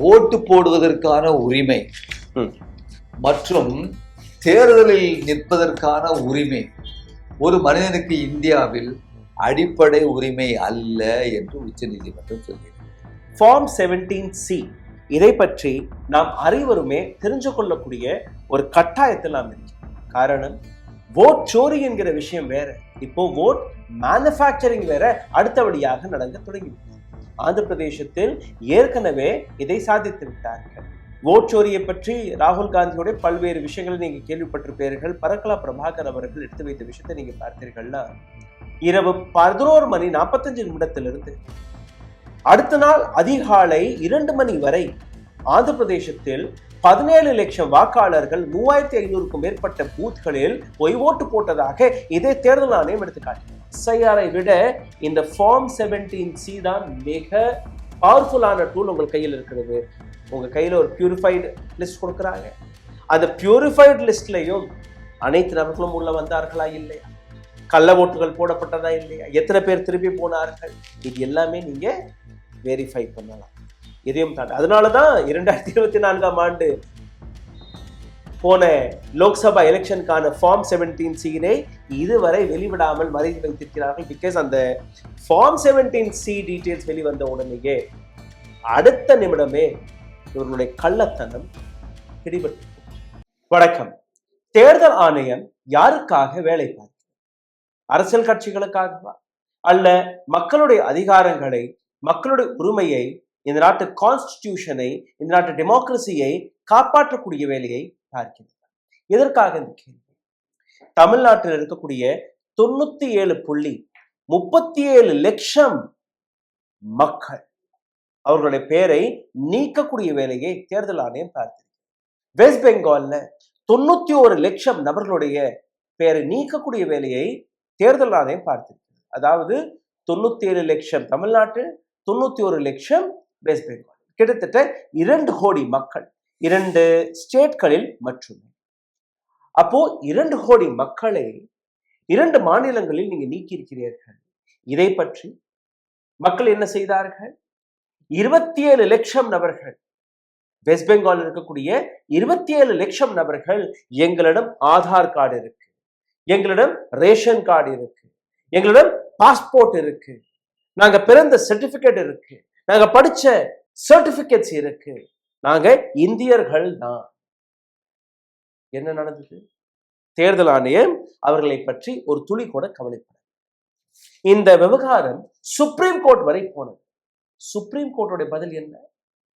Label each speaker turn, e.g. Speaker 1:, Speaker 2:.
Speaker 1: ஓட்டு போடுவதற்கான உரிமை மற்றும் தேர்தலில் நிற்பதற்கான உரிமை ஒரு மனிதனுக்கு இந்தியாவில் அடிப்படை உரிமை அல்ல என்று உச்சநீதிமன்றம் சொல்கிறது.
Speaker 2: ஃபார்ம் 17C இதை பற்றி நாம் அனைவருமே தெரிஞ்சு கொள்ளக்கூடிய ஒரு கட்டாயத்தில் நாம் இருக்கோம். காரணம், ஓட் சோரி என்கிற விஷயம் வேற, இப்போ ஓட் மேனுஃபேக்சரிங் வேற அடுத்தபடியாக நடக்க தொடங்கி. ஆந்திர பிரதேசத்தில் ஏற்கனவே இதை சாதித்து விட்டார்கள். ஓட் சோரியை பற்றி ராகுல் காந்தியோட பல்வேறு விஷயங்களை நீங்க கேள்விப்பட்டிருப்பீர்கள். பரக்கலா பிரபாகர் அவர்கள் எடுத்து வைத்த விஷயத்தை நீங்க பார்த்தீர்கள்னா, இரவு 11:45 அடுத்த நாள் அதிகாலை 2 மணி வரை ஆந்திர பிரதேசத்தில் 17 லட்சம் வாக்காளர்கள் 3500க்கும் மேற்பட்ட பூத்களில் பொய் ஓட்டு போட்டதாக இதே தேர்தல் ஆணையம் எடுத்துக்காட்டினார். SIR-ஐ விட இந்த ஃபார்ம் 17C தான் மிக பவர்ஃபுல்லான டூல் உங்கள் கையில் இருக்கிறது. உங்க கையில ஒரு பியூரிஃபைடு லிஸ்ட் கொடுக்குறாங்க. அந்த பியூரிஃபைடு லிஸ்ட்லையும் அனைத்து நபர்களும் உள்ள வந்தார்களா இல்லையா, கள்ள ஓட்டுகள் போடப்பட்டதா இல்லையா, எத்தனை பேர் திருப்பி போனார்கள், இது எல்லாமே நீங்க வெரிஃபை பண்ணலாம். இதையும் தாண்டி அதனாலதான் 2024ஆம் ஆண்டு போன லோக்சபா எலெக்ஷனுக்கான ஃபார்ம் 17C-னை இதுவரை வெளிவிடாமல் மறைத்து வைத்திருக்கிறார்கள். பிகாஸ் அந்த ஃபார்ம் 17C டீடைல்ஸ் வெளிவந்த உடனேயே அடுத்த நிமிடமே இவர்களுடைய கள்ளத்தனம் பிடிபட்டு. வணக்கம். தேர்தல் ஆணையம் யாருக்காக வேலை பார்க்கிறது? அரசியல் கட்சிகளுக்காகவா, அல்ல மக்களுடைய அதிகாரங்களை, மக்களுடைய உரிமையை, இந்த நாட்டு கான்ஸ்டிடியூஷனை, இந்த நாட்டு டெமோக்ரஸியை காப்பாற்றக்கூடிய வேலையை பார்க்கிறது? எதற்காக இந்த கேள்வி? தமிழ்நாட்டில் இருக்கக்கூடிய 97.37 லட்சம் மக்கள் அவர்களுடைய பெயரை நீக்கக்கூடிய வேலையை தேர்தல் ஆணையம் பார்க்கிறது. வெஸ்ட் பெங்கால்ல 91 லட்சம் நபர்களுடைய பெயரை நீக்கக்கூடிய வேலையை தேர்தல் ஆணையம் பார்த்திருக்கிறது. அதாவது 97 லட்சம் தமிழ்நாட்டில், 91 லட்சம் வெஸ்ட் பெங்கால், கிட்டத்தட்ட 2 கோடி மக்கள் 2 ஸ்டேட்களில் மட்டுமே. அப்போ 2 கோடி மக்களை 2 மாநிலங்களில் நீங்க நீக்கி இருக்கிறீர்கள். இதை பற்றி மக்கள் என்ன செய்தார்கள்? 27 லட்சம் நபர்கள், வெஸ்ட் பெங்கால் இருக்கக்கூடிய 27 லட்சம் நபர்கள், எங்களிடம் ஆதார் கார்டு இருக்கு, எங்களிடம் ரேஷன் கார்டு இருக்கு, எங்களிடம் பாஸ்போர்ட் இருக்கு, நாங்க பிறந்த சர்டிபிகேட் இருக்கு, நாங்க படிச்ச சர்டிபிகேட்ஸ் இருக்கு, நாங்க இந்தியர்கள் தான். என்ன நடந்தது? தேர்தல் ஆணையம் அவர்களை பற்றி ஒரு துளி கூட கவலைப்பட. இந்த விவகாரம் சுப்ரீம் கோர்ட் வரை போனது. சுப்ரீம் கோர்ட்டோட பதில் என்ன?